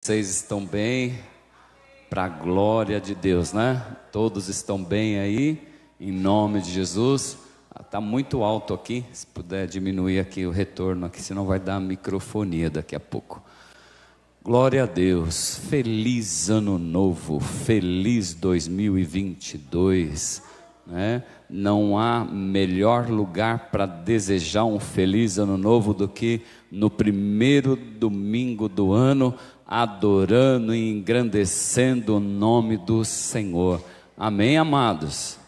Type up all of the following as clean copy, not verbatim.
Vocês estão bem? Para a glória de Deus, né? Todos estão bem aí, em nome de Jesus. Está muito alto aqui, se puder diminuir aqui o retorno aqui, senão vai dar microfonia daqui a pouco. Glória a Deus, feliz ano novo, feliz 2022, né? Não há melhor lugar para desejar um feliz ano novo do que no primeiro domingo do ano, adorando e engrandecendo o nome do Senhor. Amém, amados?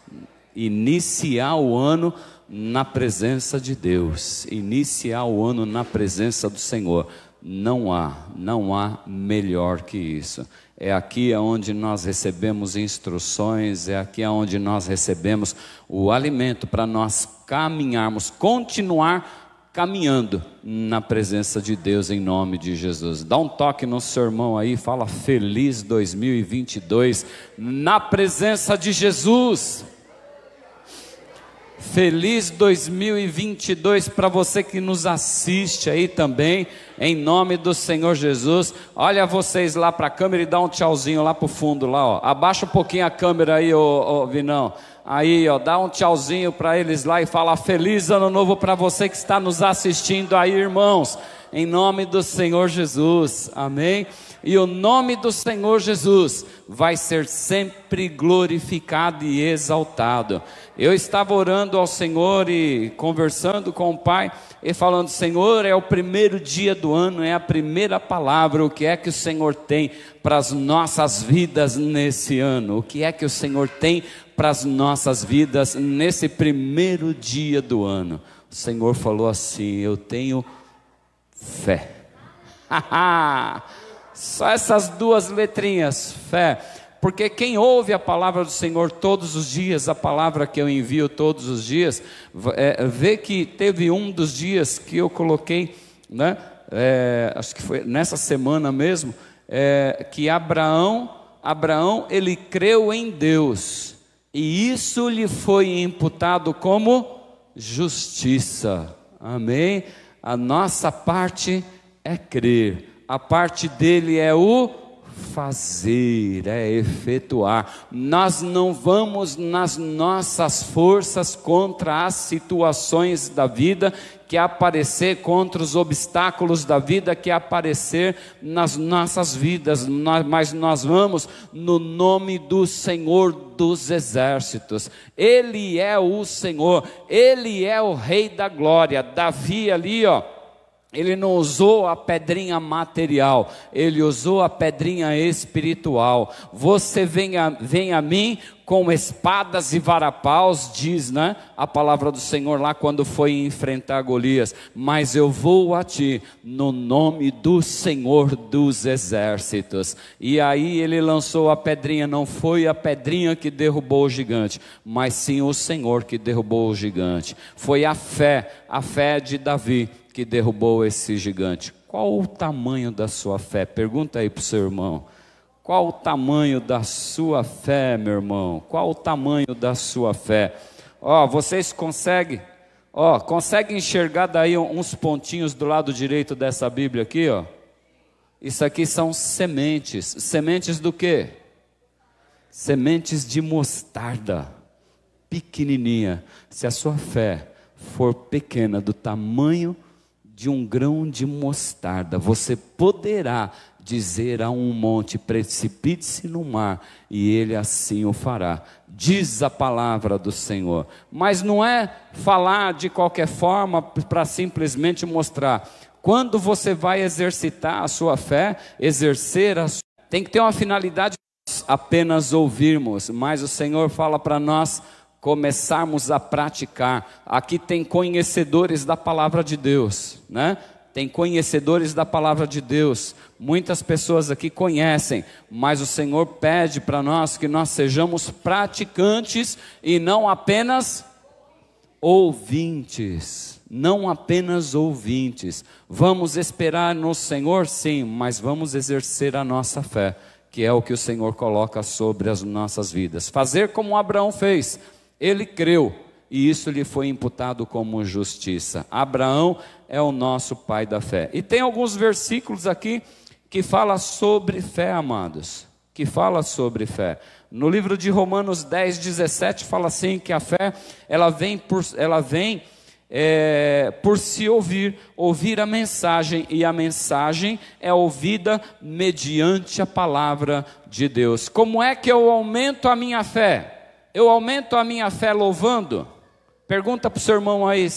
Iniciar o ano na presença de Deus, iniciar o ano na presença do Senhor. Não há melhor que isso. É aqui onde nós recebemos instruções, é aqui onde nós recebemos o alimento para nós caminharmos, continuar caminhando na presença de Deus em nome de Jesus. Dá um toque no seu irmão aí, fala feliz 2022 na presença de Jesus. Feliz 2022 para você que nos assiste aí também, em nome do Senhor Jesus. Olha vocês lá para a câmera e dá um tchauzinho lá para o fundo, lá, ó. Abaixa um pouquinho a câmera aí, ô Vinão. Aí, ó, dá um tchauzinho para eles lá e fala feliz ano novo para você que está nos assistindo aí, irmãos, em nome do Senhor Jesus, amém? E o nome do Senhor Jesus vai ser sempre glorificado e exaltado. Eu estava orando ao Senhor e conversando com o Pai e falando: Senhor, é o primeiro dia do ano, é a primeira palavra. O que é que o Senhor tem para as nossas vidas nesse ano? O que é que o Senhor tem para as nossas vidas nesse primeiro dia do ano? O Senhor falou assim: eu tenho fé. Só essas duas letrinhas, fé. Porque quem ouve a palavra do Senhor todos os dias, a palavra que eu envio todos os dias, vê que teve um dos dias que eu coloquei, né? Acho que foi nessa semana mesmo, que Abraão ele creu em Deus, e isso lhe foi imputado como justiça, amém? A nossa parte é crer, a parte dele é o fazer, é efetuar. Nós não vamos nas nossas forças contra as situações da vida que aparecer, contra os obstáculos da vida que aparecer nas nossas vidas, mas nós vamos no nome do Senhor dos exércitos. Ele é o Senhor, Ele é o Rei da glória. Davi ali, ó, ele não usou a pedrinha material, ele usou a pedrinha espiritual. Você vem a mim com espadas e varapaus, diz, né, a palavra do Senhor lá quando foi enfrentar Golias. Mas eu vou a ti no nome do Senhor dos exércitos. E aí ele lançou a pedrinha. Não foi a pedrinha que derrubou o gigante, mas sim o Senhor que derrubou o gigante. Foi a fé de Davi que derrubou esse gigante. Qual o tamanho da sua fé? Pergunta aí para o seu irmão. Qual o tamanho da sua fé, meu irmão? Qual o tamanho da sua fé? Ó, vocês conseguem enxergar daí uns pontinhos do lado direito dessa Bíblia aqui, ó? Isso aqui são sementes. Sementes do quê? Sementes de mostarda, pequenininha. Se a sua fé for pequena, do tamanho de um grão de mostarda, você poderá dizer a um monte: precipite-se no mar, e ele assim o fará. Diz a palavra do Senhor. Mas não é falar de qualquer forma para simplesmente mostrar. Quando você vai exercitar a sua fé, tem que ter uma finalidade, apenas ouvirmos. Mas o Senhor fala para nós começarmos a praticar. Aqui tem conhecedores da palavra de Deus, né? Tem conhecedores da palavra de Deus. Muitas pessoas aqui conhecem, mas o Senhor pede para nós que nós sejamos praticantes e não apenas ouvintes. Não apenas ouvintes. Vamos esperar no Senhor, sim, mas vamos exercer a nossa fé, que é o que o Senhor coloca sobre as nossas vidas. Fazer como Abraão fez. Ele creu e isso lhe foi imputado como justiça. Abraão é o nosso pai da fé. E tem alguns versículos aqui que fala sobre fé, amados, que fala sobre fé. No livro de Romanos 10:17 fala assim, que a fé, ela vem por se ouvir a mensagem, e a mensagem é ouvida mediante a palavra de Deus. Como é que eu aumento a minha fé? Eu aumento a minha fé louvando? Pergunta para o seu irmão aí,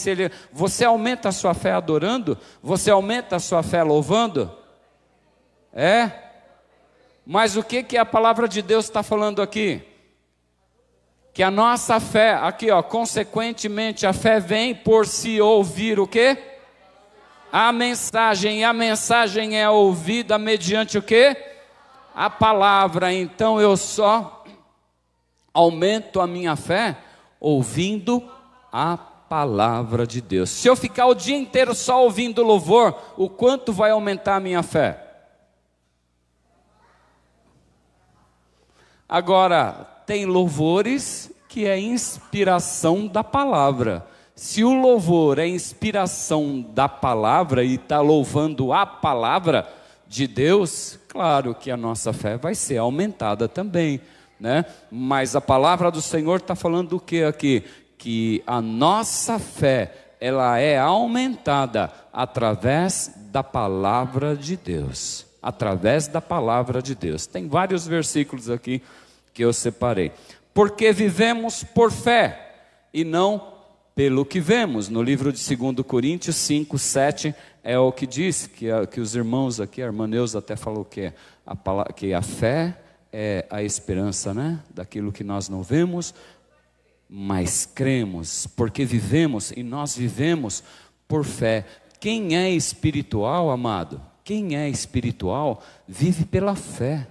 você aumenta a sua fé adorando? Você aumenta a sua fé louvando? Mas o que a palavra de Deus está falando aqui? Que a nossa fé, aqui ó, consequentemente a fé vem por se ouvir o quê? A mensagem, e a mensagem é ouvida mediante o quê? A palavra. Então eu só aumento a minha fé ouvindo a palavra de Deus. Se eu ficar o dia inteiro só ouvindo louvor, o quanto vai aumentar a minha fé? Agora, tem louvores que é inspiração da palavra. Se o louvor é inspiração da palavra e está louvando a palavra de Deus, claro que a nossa fé vai ser aumentada também, né? Mas a palavra do Senhor está falando o que aqui? Que a nossa fé, ela é aumentada através da palavra de Deus. Através da palavra de Deus. Tem vários versículos aqui que eu separei. Porque vivemos por fé e não pelo que vemos. No livro de 2 Coríntios 5:7 é o que diz, que os irmãos aqui, a irmã Neuza até falou que a fé é a esperança, né? Daquilo que nós não vemos, mas cremos, porque vivemos, e nós vivemos por fé. Quem é espiritual, amado? Quem é espiritual vive pela fé,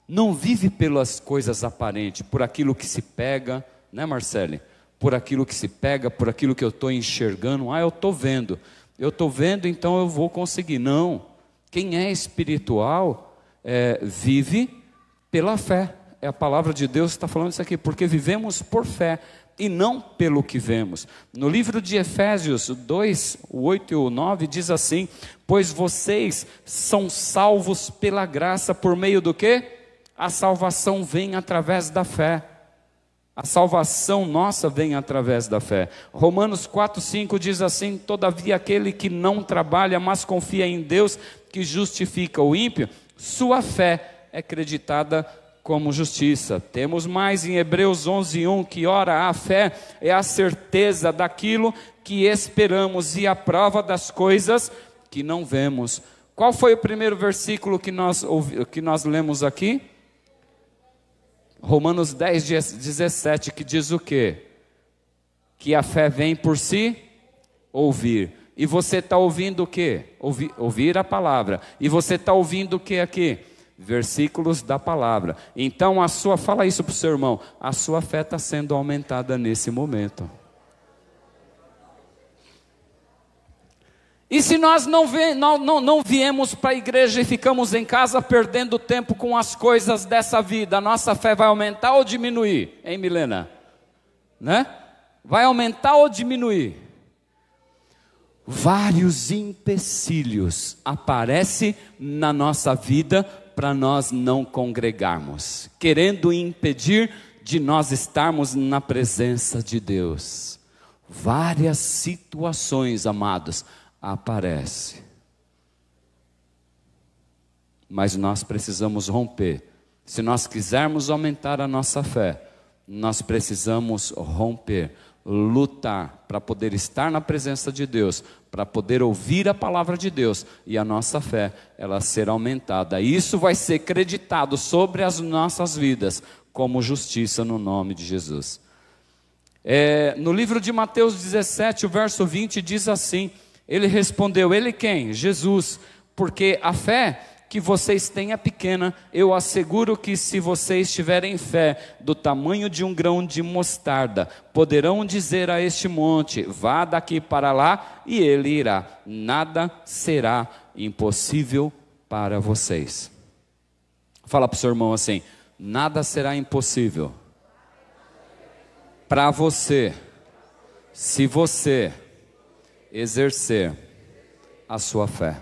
não vive pelas coisas aparentes, por aquilo que se pega, né, Marcele? Por aquilo que se pega, por aquilo que eu estou enxergando. Eu estou vendo, então eu vou conseguir. Não, quem é espiritual vive pela fé. A palavra de Deus está falando isso aqui, porque vivemos por fé e não pelo que vemos. No livro de Efésios 2, o 8 e o 9 diz assim: pois vocês são salvos pela graça por meio do quê? A salvação vem através da fé. A salvação nossa vem através da fé. Romanos 4:5 diz assim: todavia aquele que não trabalha, mas confia em Deus, que justifica o ímpio, sua fé é creditada como justiça. Temos mais em Hebreus 11:1, que ora, a fé é a certeza daquilo que esperamos e a prova das coisas que não vemos. Qual foi o primeiro versículo que nós lemos aqui? Romanos 10:17, que diz o quê? Que a fé vem por si ouvir. E você está ouvindo o quê? Ouvir a palavra. E você está ouvindo o quê aqui? Versículos da palavra. Então fala isso para o seu irmão, a sua fé está sendo aumentada nesse momento. E se nós não viemos para a igreja e ficamos em casa perdendo tempo com as coisas dessa vida, a nossa fé vai aumentar ou diminuir? Hein, Milena? Né? Vai aumentar ou diminuir? Vários empecilhos aparecem na nossa vida para nós não congregarmos, querendo impedir de nós estarmos na presença de Deus. Várias situações, amados, aparecem. Mas nós precisamos romper. Se nós quisermos aumentar a nossa fé, nós precisamos romper, lutar para poder estar na presença de Deus, para poder ouvir a palavra de Deus e a nossa fé, ela ser aumentada. Isso vai ser creditado sobre as nossas vidas como justiça no nome de Jesus. No livro de Mateus 17, o verso 20 diz assim: ele respondeu, ele quem? Jesus, porque a fé que vocês têm é pequena. Eu asseguro que se vocês tiverem fé do tamanho de um grão de mostarda, poderão dizer a este monte, vá daqui para lá, e ele irá. Nada será impossível para vocês. Fala para o seu irmão assim: nada será impossível para você, se você exercer a sua fé.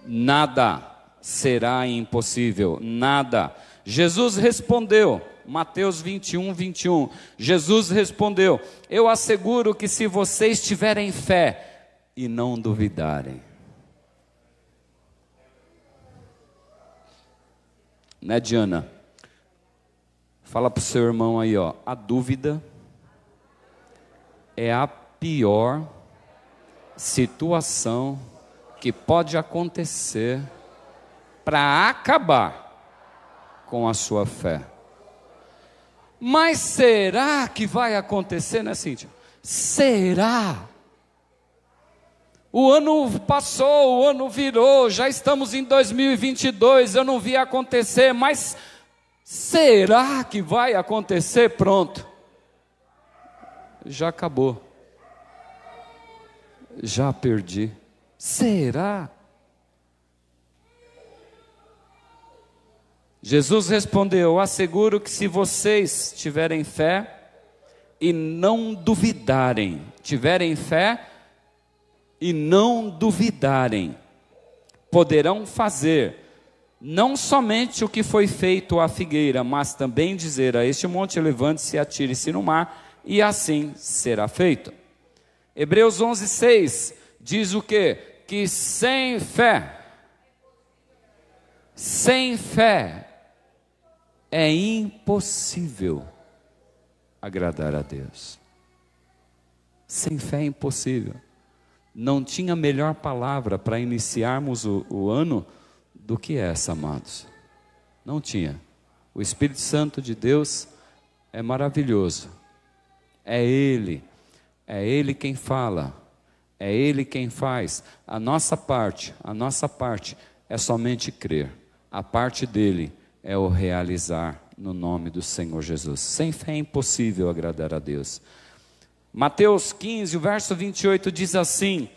nada será impossível, nada. Jesus respondeu, Mateus 21, 21, Jesus respondeu: eu asseguro que se vocês tiverem fé e não duvidarem. Né, Diana? Fala para o seu irmão aí, ó, a dúvida é a pior situação que pode acontecer para acabar com a sua fé. Mas será que vai acontecer, né, Cíntia? Será? O ano passou, o ano virou, já estamos em 2022, eu não vi acontecer, mas será que vai acontecer? Pronto. Já acabou. Já perdi. Será? Jesus respondeu: asseguro que se vocês tiverem fé e não duvidarem, tiverem fé e não duvidarem, poderão fazer não somente o que foi feito à figueira, mas também dizer a este monte: levante-se e atire-se no mar, e assim será feito. Hebreus 11:6 diz o quê? Que sem fé é impossível agradar a Deus. Sem fé é impossível. Não tinha melhor palavra para iniciarmos o ano do que essa, amados. Não tinha. O Espírito Santo de Deus é maravilhoso. É Ele quem fala, é Ele quem faz. A nossa parte é somente crer. A parte dele é o realizar no nome do Senhor Jesus. Sem fé é impossível agradar a Deus. Mateus 15, o verso 28 diz assim: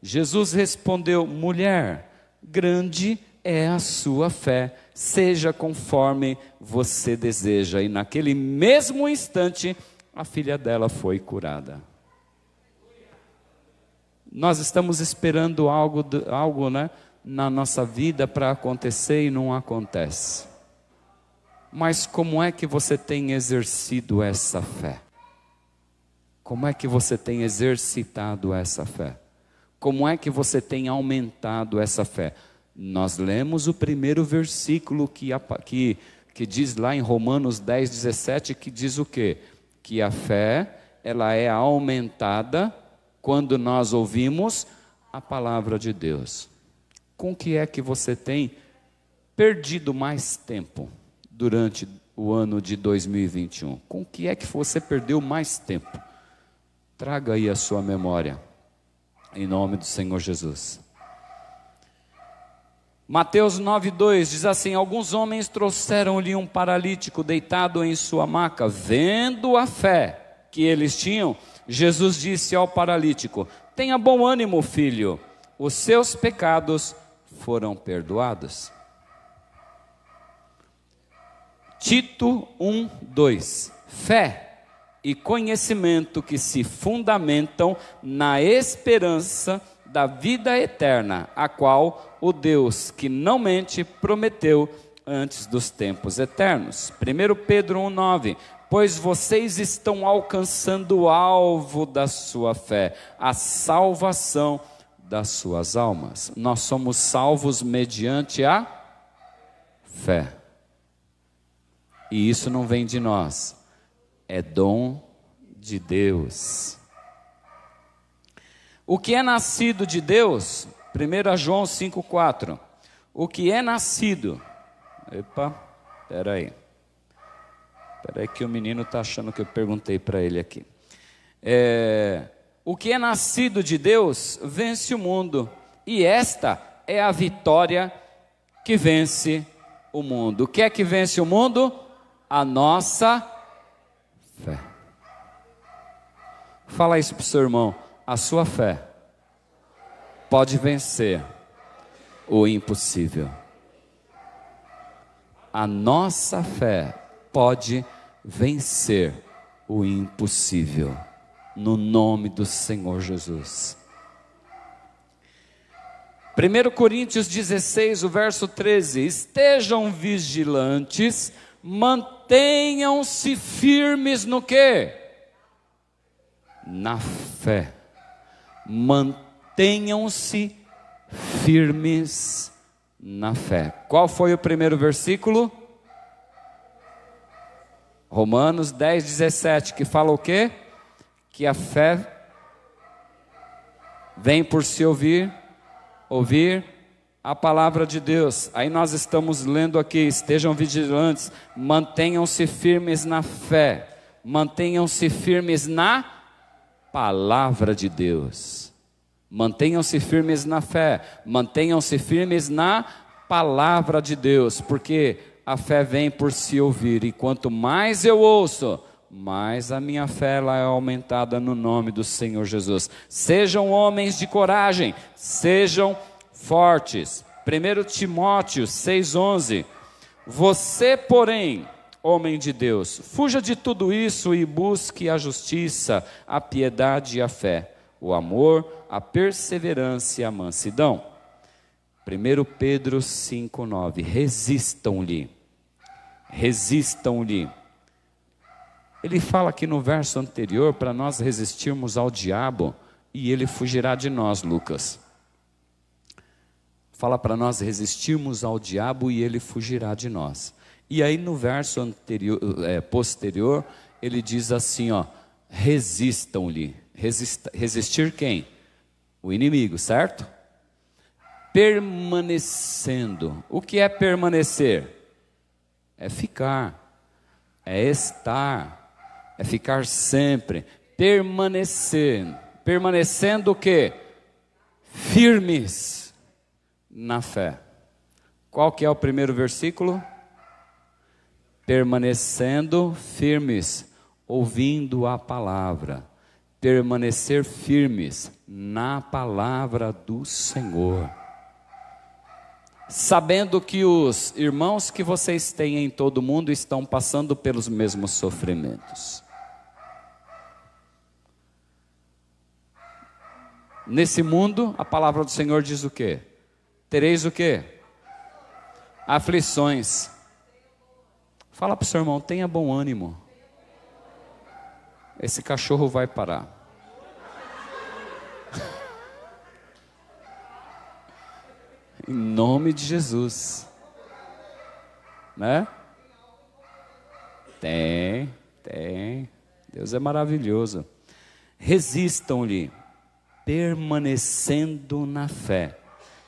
Jesus respondeu: mulher, grande é a sua fé, seja conforme você deseja. E naquele mesmo instante, a filha dela foi curada. Nós estamos esperando algo, né, na nossa vida para acontecer e não acontece. Mas como é que você tem exercido essa fé? Como é que você tem exercitado essa fé? Como é que você tem aumentado essa fé? Nós lemos o primeiro versículo que diz lá em Romanos 10, 17, que diz o quê? Que a fé, ela é aumentada quando nós ouvimos a palavra de Deus. Com que é que você tem perdido mais tempo durante o ano de 2021? Com que é que você perdeu mais tempo? Traga aí a sua memória, em nome do Senhor Jesus. Mateus 9:2 diz assim: alguns homens trouxeram-lhe um paralítico deitado em sua maca. Vendo a fé que eles tinham, Jesus disse ao paralítico: tenha bom ânimo, filho, os seus pecados foram perdoados. Tito 1:2 fé e conhecimento que se fundamentam na esperança da vida eterna, a qual o Deus que não mente prometeu antes dos tempos eternos. 1 Pedro 1:9 pois vocês estão alcançando o alvo da sua fé, a salvação das suas almas. Nós somos salvos mediante a fé. E isso não vem de nós, é dom de Deus. O que é nascido de Deus, 1 João 5,4. O que é nascido, Espera aí que o menino está achando que eu perguntei para ele aqui. O que é nascido de Deus vence o mundo, e esta é a vitória que vence o mundo. O que é que vence o mundo? A nossa fé. Fala isso para o seu irmão. A sua fé pode vencer o impossível. A nossa fé pode vencer o impossível, no nome do Senhor Jesus. 1 Coríntios 16, o verso 13: estejam vigilantes, mantenham-se firmes no quê? Na fé. Mantenham-se firmes na fé. Qual foi o primeiro versículo? Romanos 10, 17, que fala o quê? Que a fé vem por se ouvir a palavra de Deus. Aí nós estamos lendo aqui: estejam vigilantes, mantenham-se firmes na fé, mantenham-se firmes na palavra de Deus. Mantenham-se firmes na fé, mantenham-se firmes na palavra de Deus, porque a fé vem por se ouvir, e quanto mais eu ouço, mais a minha fé ela é aumentada no nome do Senhor Jesus. Sejam homens de coragem, sejam fortes. 1 Timóteo 6,11: você, porém, homem de Deus, fuja de tudo isso e busque a justiça, a piedade e a fé, o amor, a perseverança e a mansidão. 1 Pedro 5,9: resistam-lhe. Resistam-lhe. Ele fala aqui no verso anterior para nós resistirmos ao diabo e ele fugirá de nós, Lucas. Fala para nós resistirmos ao diabo e ele fugirá de nós. E aí no verso anterior, posterior, ele diz assim, ó: resistam-lhe. Resistir quem? O inimigo, certo? Permanecendo. O que é permanecer? É ficar, é estar, é ficar sempre. Permanecer. Permanecendo o quê? Firmes na fé. Qual que é o primeiro versículo? Permanecendo firmes, ouvindo a palavra. Permanecer firmes na palavra do Senhor. Sabendo que os irmãos que vocês têm em todo o mundo estão passando pelos mesmos sofrimentos. Nesse mundo, a palavra do Senhor diz o quê? Tereis o quê? Aflições. Fala para o seu irmão, tenha bom ânimo. Esse cachorro vai parar. Em nome de Jesus. Né? Tem. Deus é maravilhoso. Resistam-lhe, permanecendo na fé,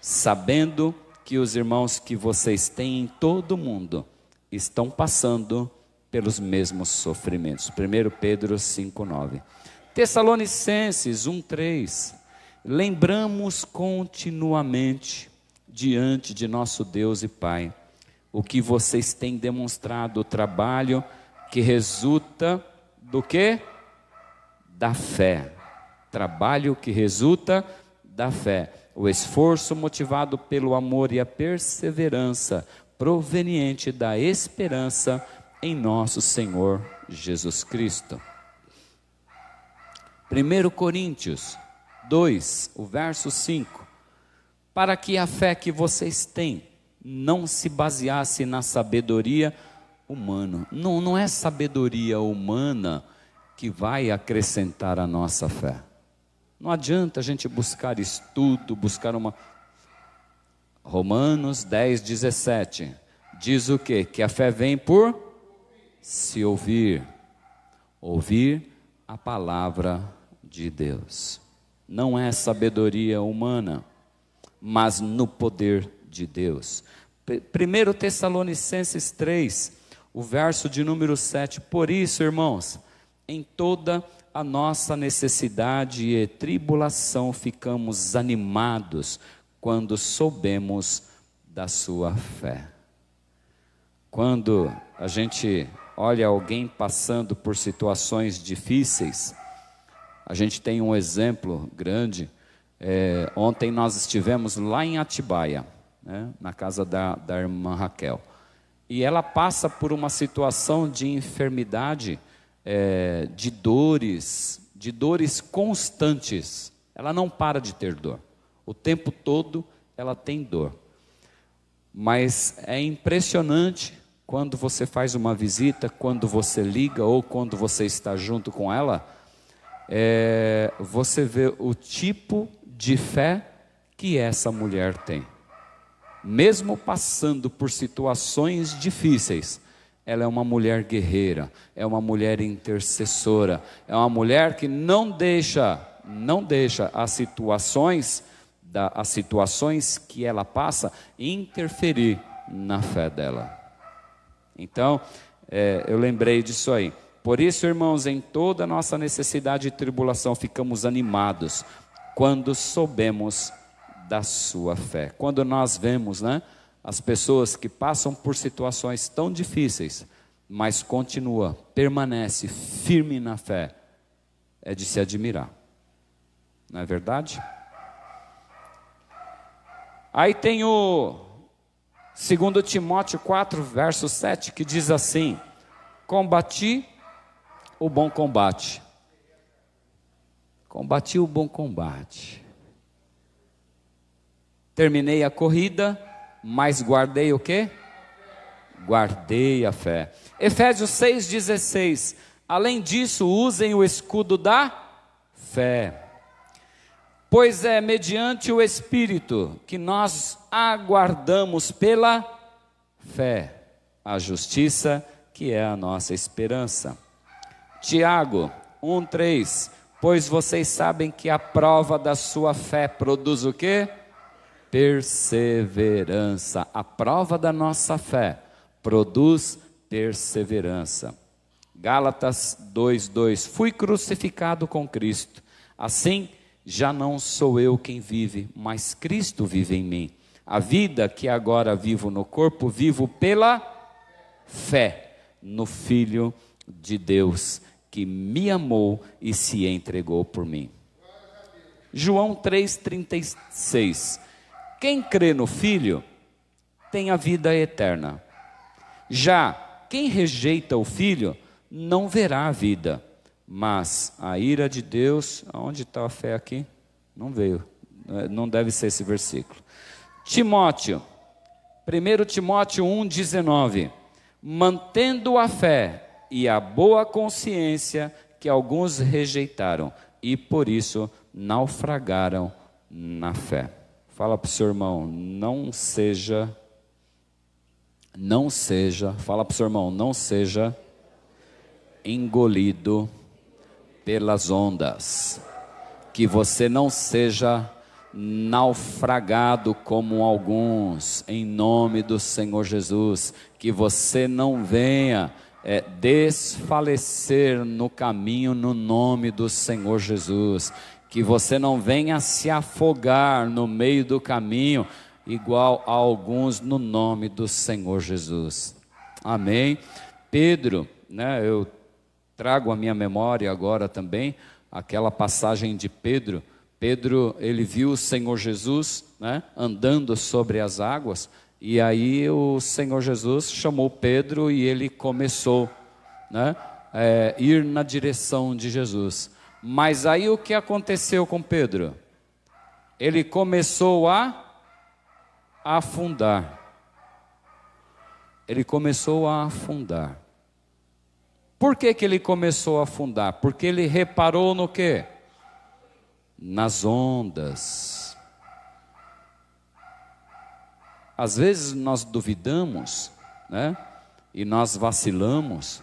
sabendo que os irmãos que vocês têm em todo o mundo estão passando pelos mesmos sofrimentos. 1 Pedro 5,9. Tessalonicenses 1,3. Lembramos continuamente diante de nosso Deus e Pai o que vocês têm demonstrado, o trabalho que resulta do quê? Da fé. Trabalho que resulta da fé. O esforço motivado pelo amor e a perseverança proveniente da esperança em nosso Senhor Jesus Cristo. 1 Coríntios 2, o verso 5. Para que a fé que vocês têm não se baseasse na sabedoria humana. Não é sabedoria humana que vai acrescentar a nossa fé. Não adianta a gente buscar estudo, buscar uma... Romanos 10, 17. Diz o quê? Que a fé vem por se ouvir. Ouvir a palavra de Deus. Não é sabedoria humana, mas no poder de Deus. 1 Tessalonicenses 3, o verso de número 7. Por isso, irmãos, em toda a nossa necessidade e tribulação ficamos animados quando soubemos da sua fé. Quando a gente olha alguém passando por situações difíceis, a gente tem um exemplo grande. Ontem nós estivemos lá em Atibaia, né, na casa da irmã Raquel. E ela passa por uma situação de enfermidade, de dores constantes. Ela não para de ter dor. O tempo todo ela tem dor. Mas é impressionante quando você faz uma visita, quando você liga ou quando você está junto com ela, você vê o tipo de fé que essa mulher tem. Mesmo passando por situações difíceis, ela é uma mulher guerreira, é uma mulher intercessora, é uma mulher que não deixa as situações que ela passa interferir na fé dela. Então, eu lembrei disso aí. Por isso, irmãos, em toda a nossa necessidade e tribulação, ficamos animados quando soubemos da sua fé. Quando nós vemos, as pessoas que passam por situações tão difíceis, mas permanece firme na fé, é de se admirar. Não é verdade? Aí tem o 2 Timóteo 4, verso 7, que diz assim: combati o bom combate. Combati o bom combate. Terminei a corrida, mas guardei o quê? Guardei a fé. Efésios 6,16. Além disso, usem o escudo da fé. Pois é mediante o Espírito que nós aguardamos pela fé a justiça, que é a nossa esperança. Tiago 1,3. Pois vocês sabem que a prova da sua fé produz o quê? Perseverança. A prova da nossa fé produz perseverança. Gálatas 2,2. Fui crucificado com Cristo. Assim, já não sou eu quem vive, mas Cristo vive em mim. A vida que agora vivo no corpo, vivo pela fé no Filho de Deus, que me amou e se entregou por mim. João 3,36. Quem crê no Filho tem a vida eterna. Já quem rejeita o Filho não verá a vida, mas a ira de Deus. Onde está a fé aqui? Não veio, não deve ser esse versículo. Timóteo, 1 Timóteo 1,19. Mantendo a fé e a boa consciência que alguns rejeitaram e por isso naufragaram na fé. Fala para o seu irmão, fala para o seu irmão, não seja engolido pelas ondas, que você não seja naufragado como alguns, em nome do Senhor Jesus, que você não venha desfalecer no caminho no nome do Senhor Jesus, que você não venha se afogar no meio do caminho igual a alguns no nome do Senhor Jesus. Amém? Pedro, eu trago à minha memória agora também aquela passagem de Pedro. Pedro, ele viu o Senhor Jesus, andando sobre as águas, e aí o Senhor Jesus chamou Pedro e ele começou ir na direção de Jesus. Mas aí o que aconteceu com Pedro? Ele começou a afundar. Ele começou a afundar. Por que ele começou a afundar? Porque ele reparou no quê? Nas ondas. Às vezes nós duvidamos, e nós vacilamos,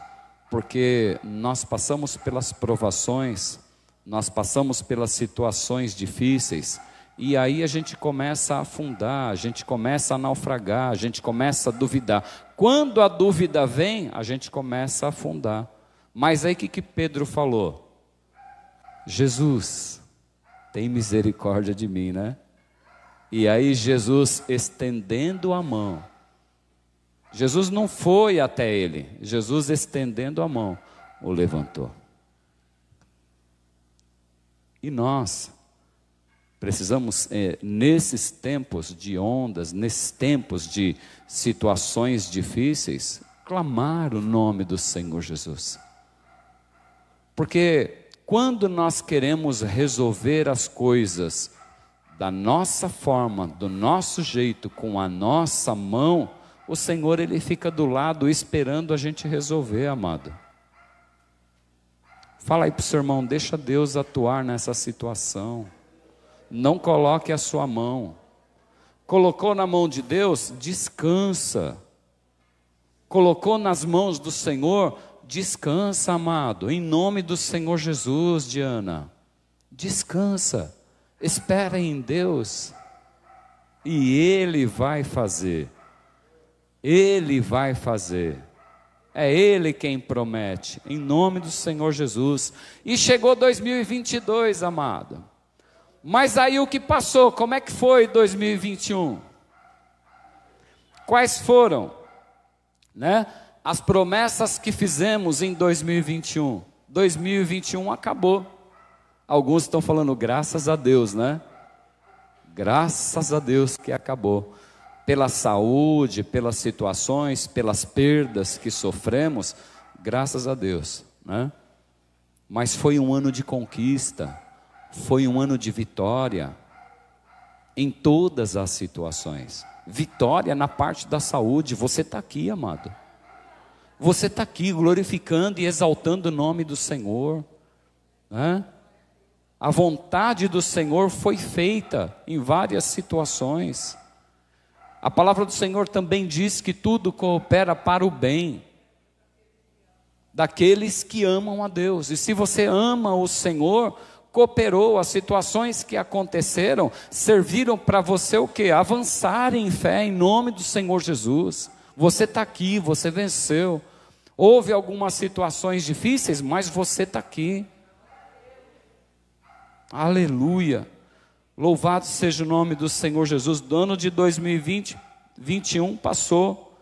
porque nós passamos pelas provações, nós passamos pelas situações difíceis, e aí a gente começa a afundar, a gente começa a naufragar, a gente começa a duvidar. Quando a dúvida vem, a gente começa a afundar. Mas aí o que Pedro falou? Jesus, tem misericórdia de mim, E aí Jesus, estendendo a mão, Jesus não foi até ele, Jesus estendendo a mão, o levantou. E nós precisamos, nesses tempos de ondas, nesses tempos de situações difíceis, clamar o nome do Senhor Jesus. Porque quando nós queremos resolver as coisas da nossa forma, do nosso jeito, com a nossa mão, o Senhor, Ele fica do lado esperando a gente resolver, amado. Fala aí para o seu irmão, deixa Deus atuar nessa situação. Não coloque a sua mão. Colocou na mão de Deus, descansa. Colocou nas mãos do Senhor, descansa, amado. Em nome do Senhor Jesus, Diana. Descansa. Espera em Deus. E Ele vai fazer. Ele vai fazer. É Ele quem promete, em nome do Senhor Jesus. E chegou 2022, amado. Mas aí o que passou? Como é que foi 2021? Quais foram, né, as promessas que fizemos em 2021? 2021 acabou. Alguns estão falando graças a Deus, né? Graças a Deus que acabou. Pela saúde, pelas situações, pelas perdas que sofremos, graças a Deus, né? Mas foi um ano de conquista, foi um ano de vitória, em todas as situações. Vitória na parte da saúde, você está aqui, amado. Você está aqui glorificando e exaltando o nome do Senhor, né? A vontade do Senhor foi feita em várias situações. A palavra do Senhor também diz que tudo coopera para o bem daqueles que amam a Deus. E se você ama o Senhor, cooperou, as situações que aconteceram serviram para você o quê? Avançar em fé em nome do Senhor Jesus. Você está aqui, você venceu. Houve algumas situações difíceis, mas você está aqui. Aleluia. Louvado seja o nome do Senhor Jesus. Do ano de 2021 passou.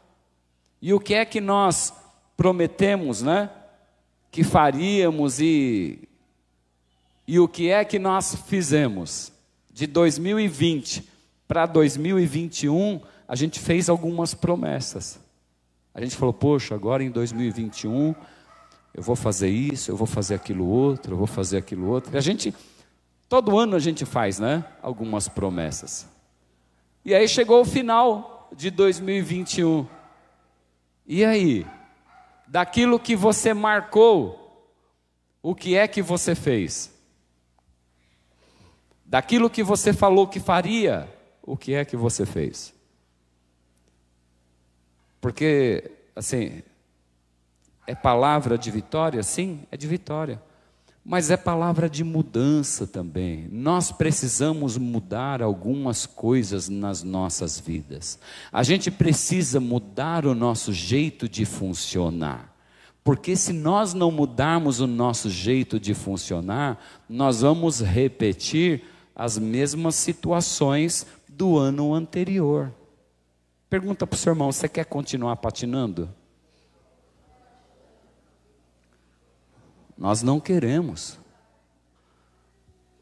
E o que é que nós prometemos, né? Que faríamos e o que é que nós fizemos? De 2020 para 2021, a gente fez algumas promessas. A gente falou, poxa, agora em 2021, eu vou fazer isso, eu vou fazer aquilo outro, eu vou fazer aquilo outro. E a gente... Todo ano a gente faz, né? Algumas promessas. E aí chegou o final de 2021. E aí? Daquilo que você marcou, o que é que você fez? Daquilo que você falou que faria, o que é que você fez? Porque, assim, é palavra de vitória? Sim, é de vitória. Mas é palavra de mudança também. Nós precisamos mudar algumas coisas nas nossas vidas. A gente precisa mudar o nosso jeito de funcionar. Porque se nós não mudarmos o nosso jeito de funcionar, nós vamos repetir as mesmas situações do ano anterior. Pergunta para o seu irmão, você quer continuar patinando? Nós não queremos.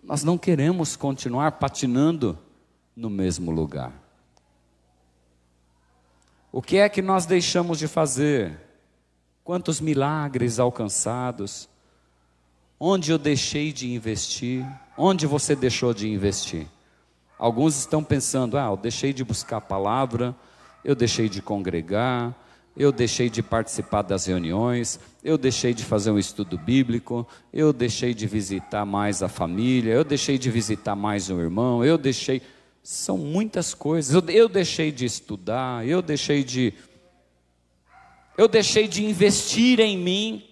Nós não queremos continuar patinando no mesmo lugar. O que é que nós deixamos de fazer? Quantos milagres alcançados? Onde eu deixei de investir? Onde você deixou de investir? Alguns estão pensando, eu deixei de buscar a palavra, eu deixei de congregar, eu deixei de participar das reuniões, eu deixei de fazer um estudo bíblico, eu deixei de visitar mais a família, eu deixei de visitar mais um irmão, eu deixei... São muitas coisas, eu deixei de estudar, eu deixei de investir em mim.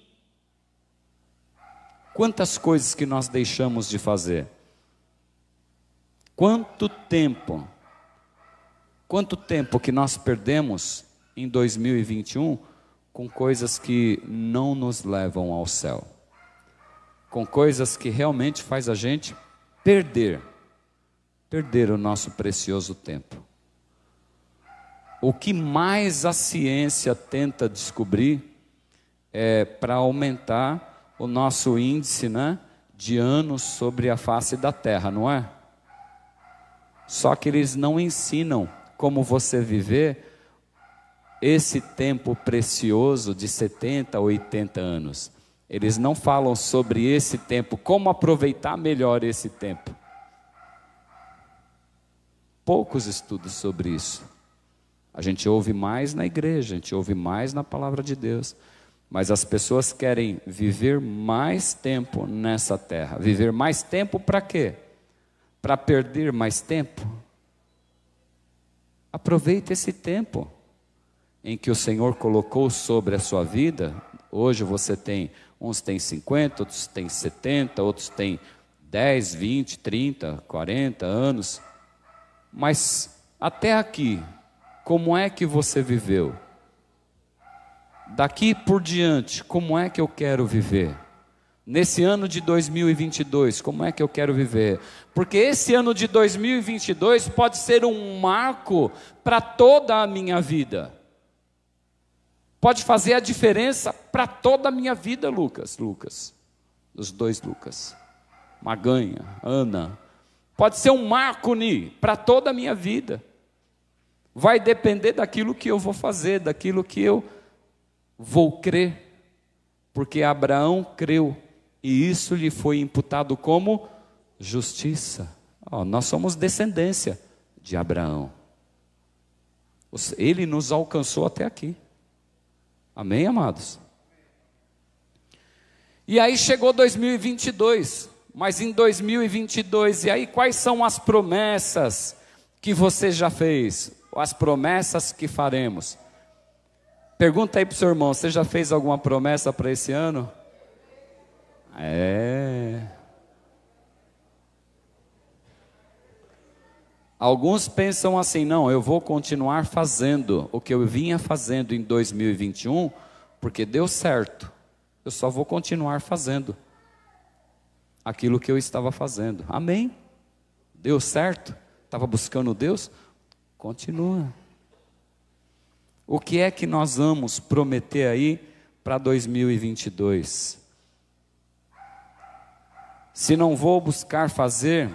Quantas coisas que nós deixamos de fazer? Quanto tempo que nós perdemos em 2021 com coisas que não nos levam ao céu, com coisas que realmente faz a gente perder o nosso precioso tempo. O que mais a ciência tenta descobrir é para aumentar o nosso índice, né, de anos sobre a face da terra, não é? Só que eles não ensinam como você viver esse tempo precioso de 70, 80 anos. Eles não falam sobre esse tempo, como aproveitar melhor esse tempo. poucos estudos sobre isso. A gente ouve mais na igreja, a gente ouve mais na palavra de Deus, mas as pessoas querem viver mais tempo nessa terra. Viver mais tempo para quê? Para perder mais tempo? Aproveite esse tempo em que o Senhor colocou sobre a sua vida. Hoje você tem, uns têm 50, outros têm 70, outros têm 10, 20, 30, 40 anos. Mas até aqui, como é que você viveu? Daqui por diante, como é que eu quero viver? Nesse ano de 2022, como é que eu quero viver? Porque esse ano de 2022 pode ser um marco para toda a minha vida. Pode fazer a diferença para toda a minha vida, Lucas. Os dois Lucas. Maganha, Ana. Pode ser um marco para toda a minha vida. Vai depender daquilo que eu vou fazer, daquilo que eu vou crer. Porque Abraão creu. E isso lhe foi imputado como justiça. Nós somos descendência de Abraão. Ele nos alcançou até aqui. Amém, amados? E aí chegou 2022. Mas em 2022, e aí quais são as promessas que você já fez? As promessas que faremos? Pergunta aí para o seu irmão, você já fez alguma promessa para esse ano? Alguns pensam assim, não, eu vou continuar fazendo o que eu vinha fazendo em 2021, porque deu certo. Eu só vou continuar fazendo aquilo que eu estava fazendo. Amém? Deu certo? Estava buscando Deus? Continua. O que é que nós vamos prometer aí para 2022? Se não vou buscar fazer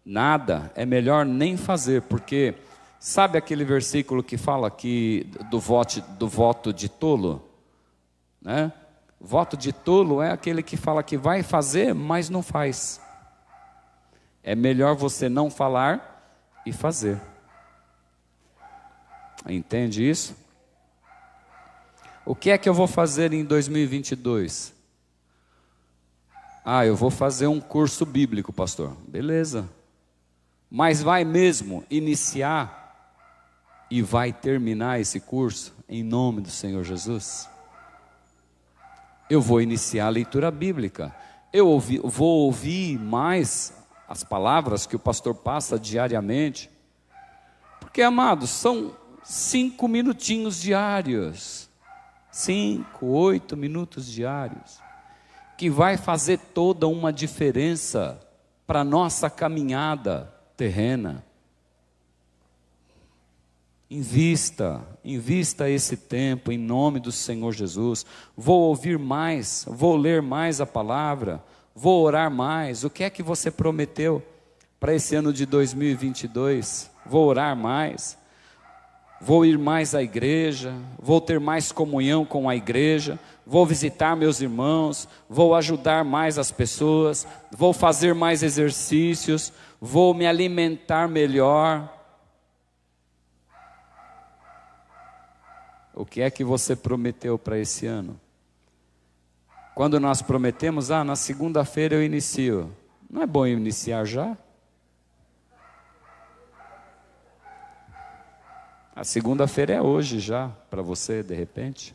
nada, é melhor nem fazer, porque sabe aquele versículo que fala que do voto de tolo? Né? Voto de tolo é aquele que fala que vai fazer, mas não faz. É melhor você não falar e fazer. Entende isso? O que é que eu vou fazer em 2022? Eu vou fazer um curso bíblico, pastor. Beleza. Mas vai mesmo iniciar e vai terminar esse curso em nome do Senhor Jesus? Eu vou iniciar a leitura bíblica. Vou ouvir mais as palavras que o pastor passa diariamente. Porque, amados, são 5 minutinhos diários. 5, 8 minutos diários. Que vai fazer toda uma diferença para a nossa caminhada terrena. Invista esse tempo em nome do Senhor Jesus. Vou ouvir mais, vou ler mais a palavra, vou orar mais. O que é que você prometeu para esse ano de 2022? Vou orar mais, vou ir mais à igreja, vou ter mais comunhão com a igreja, vou visitar meus irmãos, vou ajudar mais as pessoas, vou fazer mais exercícios, vou me alimentar melhor. O que é que você prometeu para esse ano? Quando nós prometemos, na segunda-feira eu inicio. Não é bom iniciar já? A segunda-feira é hoje já, para você, de repente.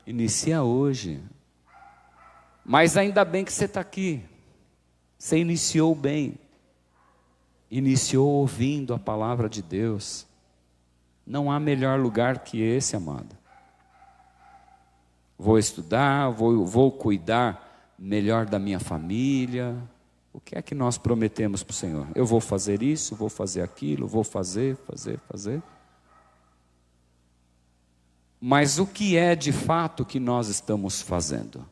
Inicia hoje. Mas ainda bem que você está aqui. Você iniciou bem. Iniciou ouvindo a palavra de Deus. Não há melhor lugar que esse, amado. Vou estudar, vou cuidar melhor da minha família. O que é que nós prometemos para o Senhor? Eu vou fazer isso, vou fazer aquilo, vou fazer. Mas o que é de fato que nós estamos fazendo?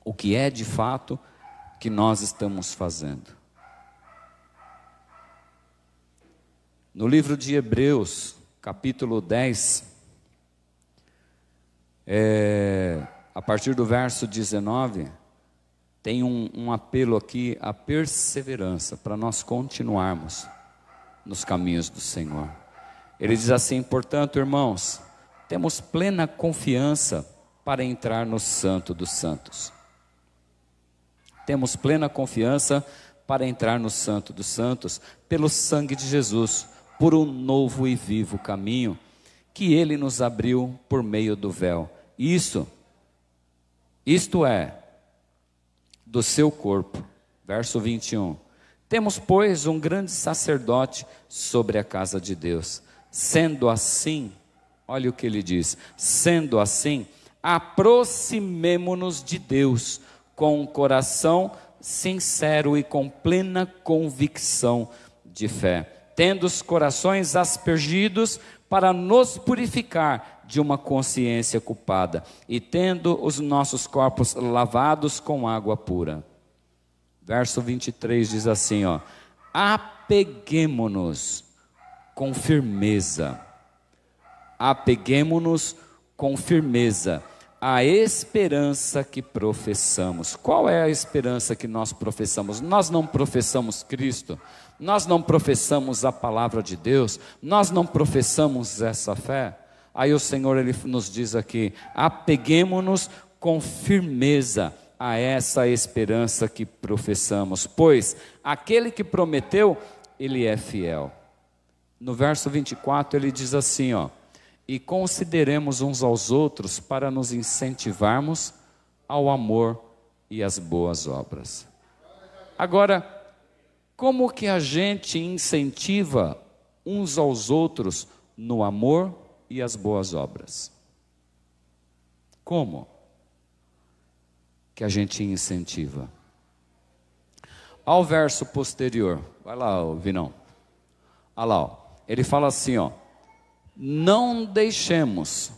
O que é de fato que nós estamos fazendo? No livro de Hebreus, capítulo 10, a partir do verso 19, tem um apelo aqui à perseverança, para nós continuarmos nos caminhos do Senhor. Ele diz assim: portanto, irmãos, temos plena confiança para entrar no Santo dos Santos. Temos plena confiança para entrar no Santo dos Santos, pelo sangue de Jesus, por um novo e vivo caminho, que Ele nos abriu por meio do véu. Isto é, do seu corpo. Verso 21. Temos, pois, um grande sacerdote sobre a casa de Deus. Sendo assim, olha o que ele diz: sendo assim, aproximemo-nos de Deus com um coração sincero e com plena convicção de fé, tendo os corações aspergidos para nos purificar de uma consciência culpada e tendo os nossos corpos lavados com água pura. Verso 23 diz assim, apeguemo-nos com firmeza, apeguemo-nos com firmeza a esperança que professamos. Qual é a esperança que nós professamos? Nós não professamos Cristo, nós não professamos a palavra de Deus, nós não professamos essa fé. Aí o Senhor, Ele nos diz aqui: apeguemo-nos com firmeza a essa esperança que professamos, pois aquele que prometeu, Ele é fiel. No verso 24 ele diz assim, e consideremos uns aos outros para nos incentivarmos ao amor e às boas obras. Agora, como que a gente incentiva uns aos outros no amor e as boas obras? Como que a gente incentiva? Ao verso posterior, vai lá, Vinão. Olha lá, ele fala assim, não deixemos,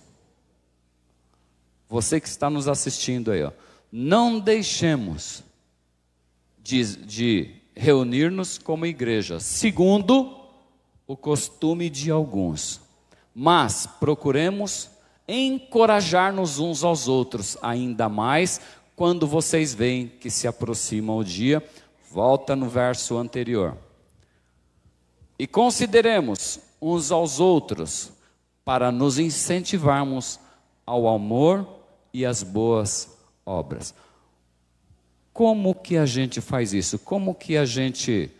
você que está nos assistindo aí, não deixemos de reunir-nos como igreja, segundo o costume de alguns, mas procuremos encorajar-nos uns aos outros, ainda mais quando vocês veem que se aproxima o dia. Volta no verso anterior. E consideremos uns aos outros para nos incentivarmos ao amor e às boas obras. Como que a gente faz isso? Como que a gente...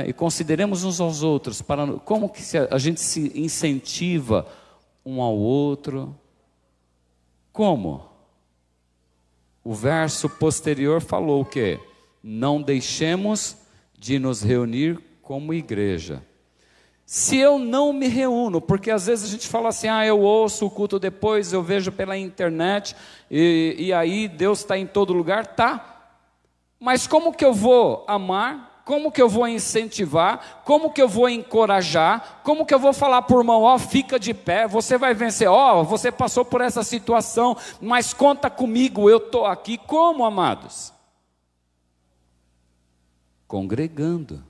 E consideremos uns aos outros, como que a gente se incentiva um ao outro? Como? O verso posterior falou o quê? Não deixemos de nos reunir como igreja. Se eu não me reúno, porque às vezes a gente fala assim, eu ouço o culto depois, eu vejo pela internet, e aí Deus está em todo lugar, tá? Mas como que eu vou amar? Como que eu vou incentivar? Como que eu vou encorajar? Como que eu vou falar para o irmão, fica de pé, você vai vencer, você passou por essa situação, mas conta comigo, eu estou aqui. Como, amados? Congregando.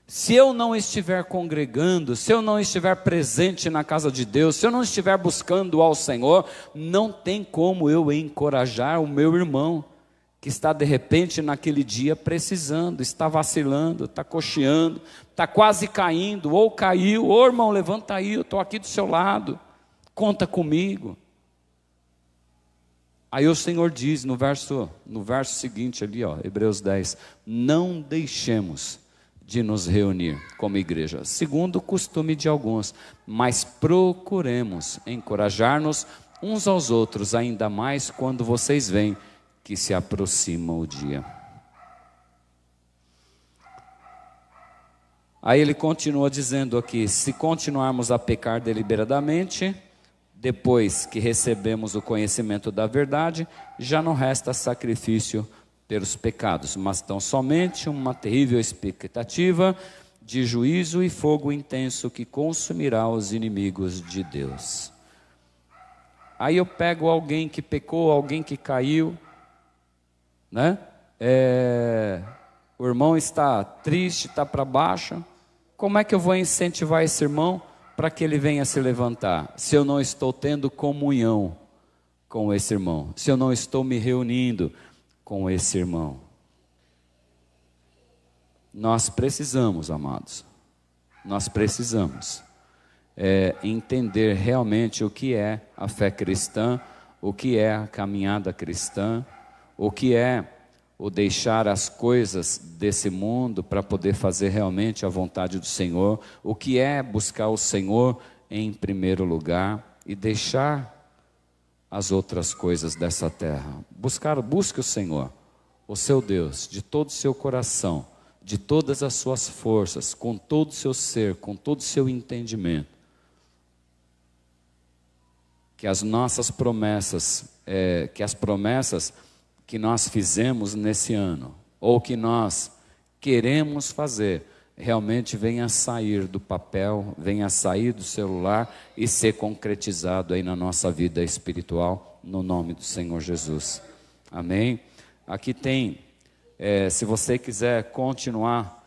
Se eu não estiver congregando, se eu não estiver presente na casa de Deus, se eu não estiver buscando ao Senhor, não tem como eu encorajar o meu irmão, que está de repente naquele dia precisando, está vacilando, está cocheando, está quase caindo, ou caiu, irmão, levanta aí, eu estou aqui do seu lado, conta comigo. Aí o Senhor diz no verso seguinte ali, Hebreus 10, não deixemos de nos reunir como igreja, segundo o costume de alguns, mas procuremos encorajar-nos uns aos outros, ainda mais quando vocês veem que se aproxima o dia. Aí ele continua dizendo aqui, se continuarmos a pecar deliberadamente, depois que recebemos o conhecimento da verdade, já não resta sacrifício pelos pecados, mas tão somente uma terrível expectativa de juízo e fogo intenso que consumirá os inimigos de Deus. Aí eu pego alguém que pecou, alguém que caiu, o irmão está triste, está para baixo, como é que eu vou incentivar esse irmão para que ele venha se levantar, se eu não estou tendo comunhão com esse irmão, se eu não estou me reunindo com esse irmão. Nós precisamos, amados, nós precisamos entender realmente o que é a fé cristã, o que é a caminhada cristã, o que é o deixar as coisas desse mundo para poder fazer realmente a vontade do Senhor, o que é buscar o Senhor em primeiro lugar e deixar as outras coisas dessa terra. Busque o Senhor, o seu Deus, de todo o seu coração, de todas as suas forças, com todo o seu ser, com todo o seu entendimento. Que as nossas promessas, que as promessas que nós fizemos nesse ano, ou que nós queremos fazer, realmente venha a sair do papel, venha a sair do celular e ser concretizado aí na nossa vida espiritual, no nome do Senhor Jesus. Amém? Aqui tem, se você quiser continuar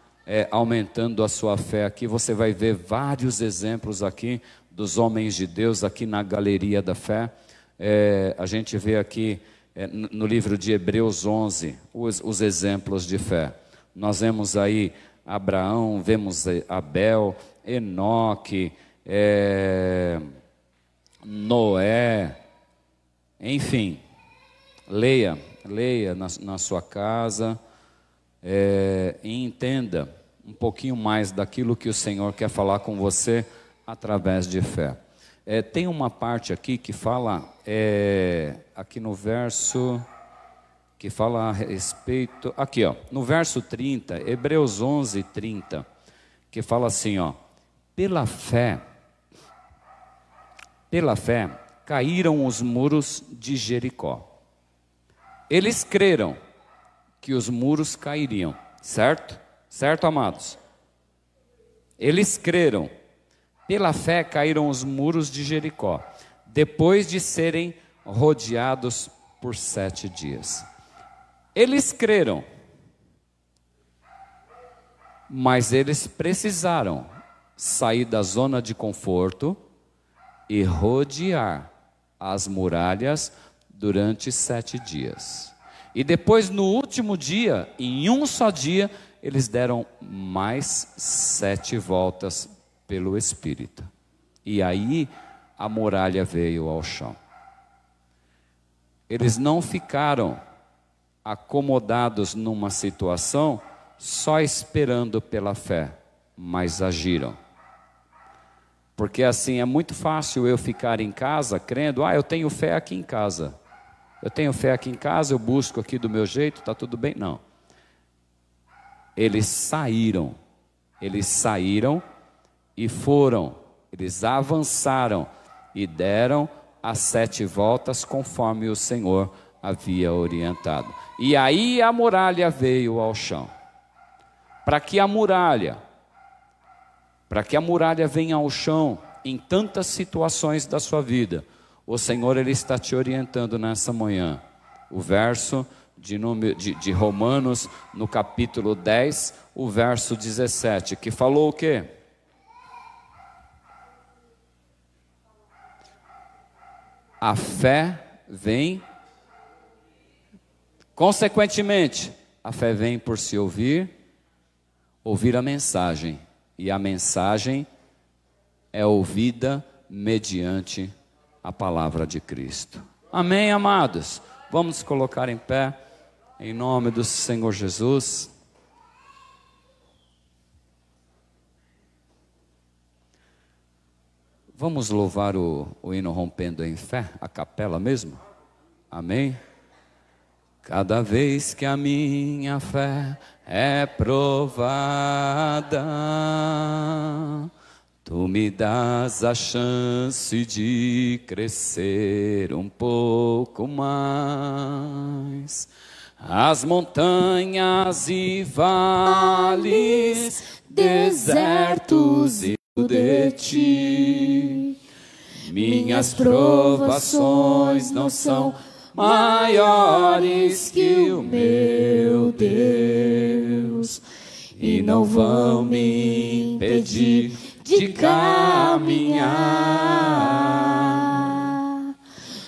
aumentando a sua fé aqui, você vai ver vários exemplos aqui dos homens de Deus, aqui na galeria da fé. A gente vê aqui no livro de Hebreus 11, os exemplos de fé. Nós vemos aí Abraão, vemos Abel, Enoque, Noé, enfim, leia na sua casa e entenda um pouquinho mais daquilo que o Senhor quer falar com você através de fé. Tem uma parte aqui que fala, aqui no verso, que fala a respeito, aqui ó, no verso 30, Hebreus 11, 30, que fala assim ó, pela fé caíram os muros de Jericó. Eles creram que os muros cairiam, certo? Certo, amados? Eles creram. Pela fé caíram os muros de Jericó, depois de serem rodeados por 7 dias. Eles creram, mas eles precisaram sair da zona de conforto e rodear as muralhas durante 7 dias. E depois, no último dia, em um só dia, eles deram mais 7 voltas pelo Espírito. E aí a muralha veio ao chão. Eles não ficaram acomodados numa situação só esperando pela fé, mas agiram. Porque assim é muito fácil eu ficar em casa crendo, eu tenho fé aqui em casa. Eu tenho fé aqui em casa, eu busco aqui do meu jeito, está tudo bem. Não. Eles saíram e foram, eles avançaram e deram as 7 voltas conforme o Senhor havia orientado. E aí a muralha veio ao chão. Para que a muralha venha ao chão em tantas situações da sua vida, o Senhor ele está te orientando nessa manhã. O verso de Romanos, no capítulo 10, o verso 17, que falou o quê? A fé vem, consequentemente, a fé vem por se ouvir a mensagem, e a mensagem é ouvida mediante a palavra de Cristo. Amém, amados? Vamos colocar em pé, em nome do Senhor Jesus. Vamos louvar o hino Rompendo em Fé, a capela mesmo? Amém? Cada vez que a minha fé é provada, tu me dás a chance de crescer um pouco mais. As montanhas e vales, desertos e de ti, minhas provações não são maiores que o meu Deus, e não vão me impedir de caminhar.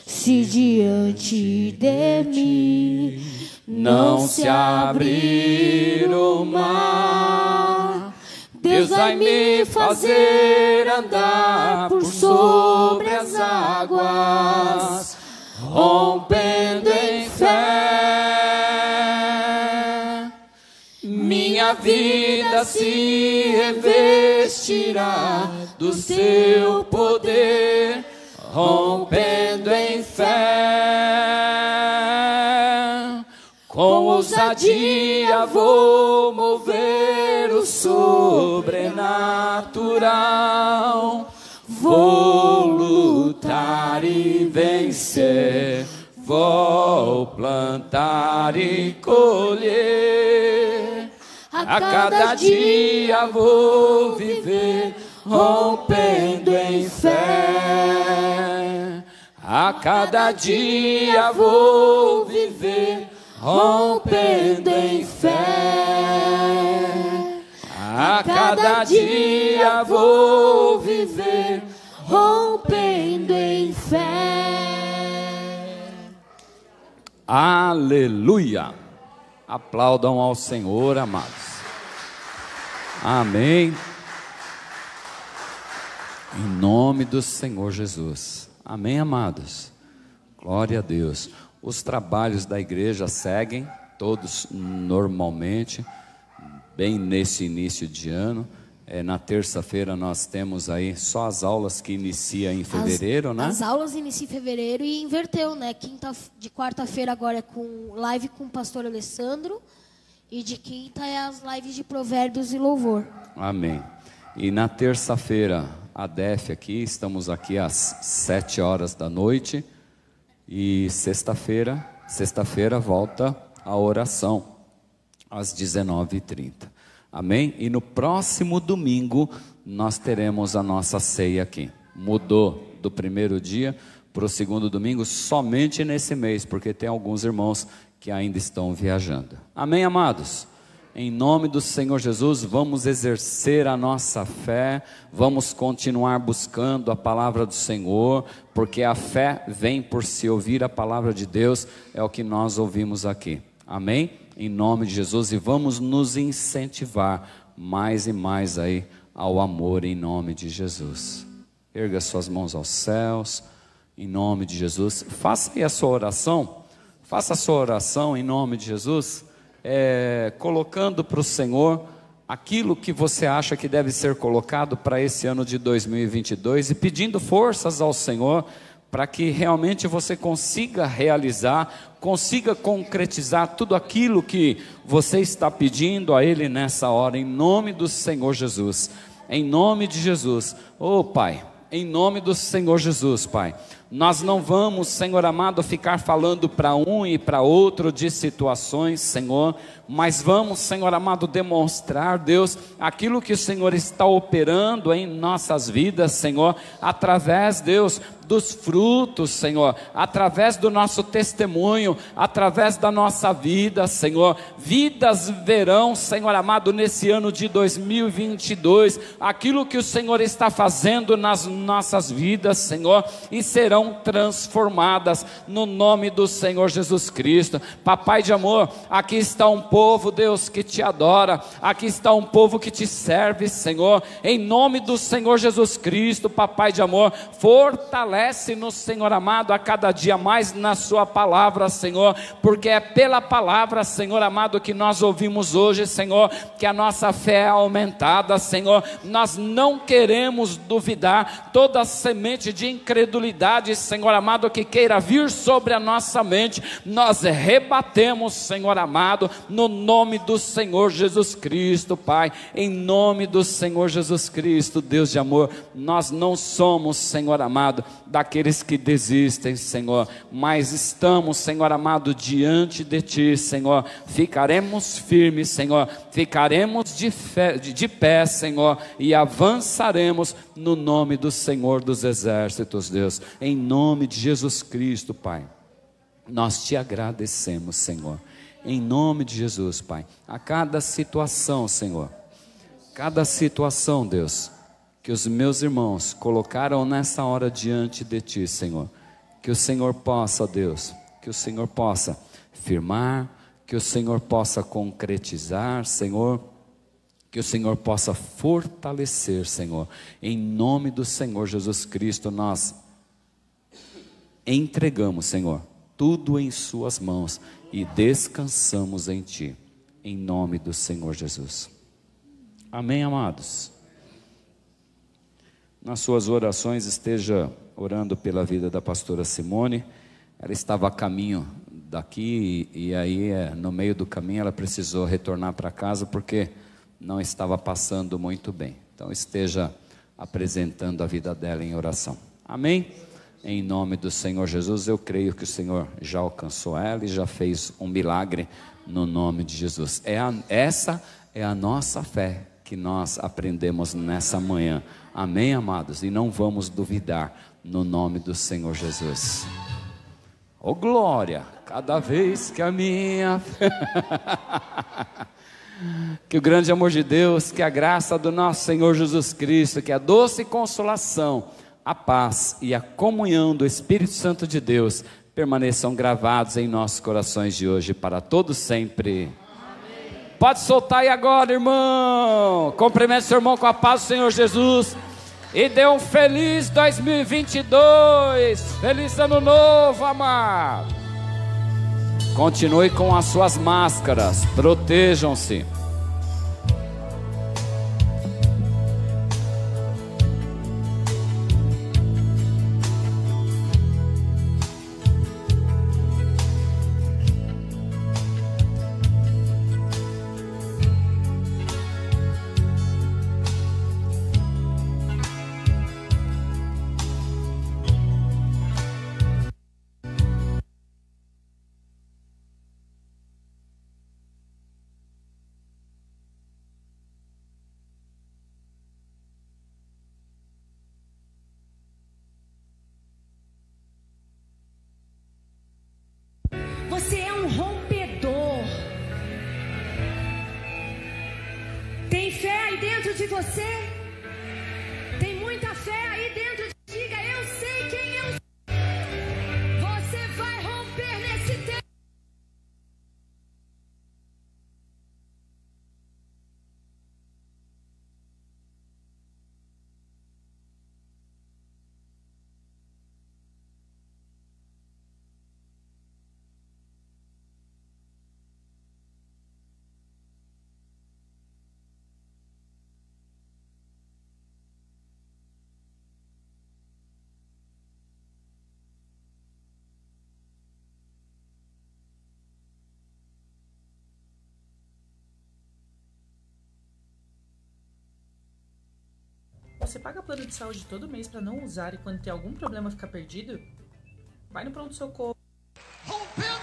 Se diante de mim não se abrir o mar, Deus vai me fazer andar por sobre as águas, rompendo em fé. Minha vida se revestirá do seu poder, rompendo em fé. Com ousadia vou mover o sobrenatural, vou lutar e vencer, vou plantar e colher. A cada dia vou viver, rompendo em fé. A cada dia vou viver, rompendo em fé. A cada dia vou viver, rompendo em fé. Aleluia! Aplaudam ao Senhor, amados. Amém. Em nome do Senhor Jesus. Amém, amados. Glória a Deus. Os trabalhos da igreja seguem todos normalmente, bem nesse início de ano. Na terça-feira nós temos aí só as aulas que iniciam em fevereiro, né? As aulas iniciam em fevereiro e inverteu, né? De quarta-feira agora é com live com o pastor Alessandro e de quinta é as lives de provérbios e louvor. Amém. E na terça-feira, a DEF aqui, estamos aqui às 7 horas da noite. E sexta-feira volta a oração, às 19h30. Amém? E no próximo domingo, nós teremos a nossa ceia aqui. Mudou do primeiro dia para o segundo domingo, somente nesse mês, porque tem alguns irmãos que ainda estão viajando. Amém, amados? Em nome do Senhor Jesus, vamos exercer a nossa fé, vamos continuar buscando a palavra do Senhor, porque a fé vem por se ouvir a palavra de Deus, é o que nós ouvimos aqui. Amém? Em nome de Jesus, e vamos nos incentivar mais e mais aí ao amor em nome de Jesus. Erga suas mãos aos céus, em nome de Jesus. Faça aí a sua oração, faça a sua oração em nome de Jesus. Colocando para o Senhor aquilo que você acha que deve ser colocado para esse ano de 2022 e pedindo forças ao Senhor para que realmente você consiga realizar, consiga concretizar tudo aquilo que você está pedindo a Ele nessa hora, em nome do Senhor Jesus. Em nome de Jesus. Oh Pai, em nome do Senhor Jesus, Pai, nós não vamos, Senhor amado, ficar falando para um e para outro de situações, Senhor, mas vamos, Senhor amado, demonstrar, Deus, aquilo que o Senhor está operando em nossas vidas, Senhor, através, Deus, dos frutos, Senhor, através do nosso testemunho, através da nossa vida, Senhor. Vidas verão, Senhor amado, nesse ano de 2022, aquilo que o Senhor está fazendo nas nossas vidas, Senhor, e serão transformadas no nome do Senhor Jesus Cristo. Papai de amor, aqui está um povo, Deus, que te adora, aqui está um povo que te serve, Senhor, em nome do Senhor Jesus Cristo. Papai de amor, fortalece-nos, Senhor amado, a cada dia mais na sua palavra, Senhor, porque é pela palavra, Senhor amado, que nós ouvimos hoje, Senhor, que a nossa fé é aumentada, Senhor. Nós não queremos duvidar. Toda semente de incredulidade, Senhor amado, que queira vir sobre a nossa mente, nós rebatemos, Senhor amado, no nome do Senhor Jesus Cristo, Pai, em nome do Senhor Jesus Cristo. Deus de amor, nós não somos, Senhor amado, daqueles que desistem, Senhor, mas estamos, Senhor amado, diante de Ti, Senhor. Ficaremos firmes, Senhor, ficaremos de pé, Senhor, e avançaremos no nome do Senhor dos Exércitos, Deus, em nome de Jesus Cristo, Pai. Nós te agradecemos, Senhor, em nome de Jesus, Pai. A cada situação, Senhor, cada situação, Deus, que os meus irmãos colocaram nessa hora diante de Ti, Senhor, que o Senhor possa, Deus, que o Senhor possa firmar, que o Senhor possa concretizar, Senhor, que o Senhor possa fortalecer, Senhor. Em nome do Senhor Jesus Cristo, nós entregamos, Senhor, tudo em suas mãos e descansamos em Ti, em nome do Senhor Jesus. Amém, amados? Nas suas orações, esteja orando pela vida da pastora Simone. Ela estava a caminho daqui e aí no meio do caminho ela precisou retornar para casa porque não estava passando muito bem. Então esteja apresentando a vida dela em oração. Amém? Em nome do Senhor Jesus, eu creio que o Senhor já alcançou ela e já fez um milagre no nome de Jesus. Essa é a nossa fé que nós aprendemos nessa manhã. Amém, amados? E não vamos duvidar no nome do Senhor Jesus. Oh glória, cada vez que a minha que o grande amor de Deus, que a graça do nosso Senhor Jesus Cristo, que a doce consolação, a paz e a comunhão do Espírito Santo de Deus permaneçam gravados em nossos corações de hoje para todos sempre. Amém. Pode soltar aí agora, irmão. Cumprimente seu irmão com a paz do Senhor Jesus e dê um feliz 2022. Feliz ano novo, amado. Continue com as suas máscaras, protejam-se. Você é um rompedor. Tem fé aí dentro de você? Tem muita fé aí dentro de você? Diga, eu sei quem eu sou. Você vai romper nesse tempo. Você paga plano de saúde todo mês para não usar e quando tem algum problema ficar perdido? Vai no pronto-socorro. Rompendo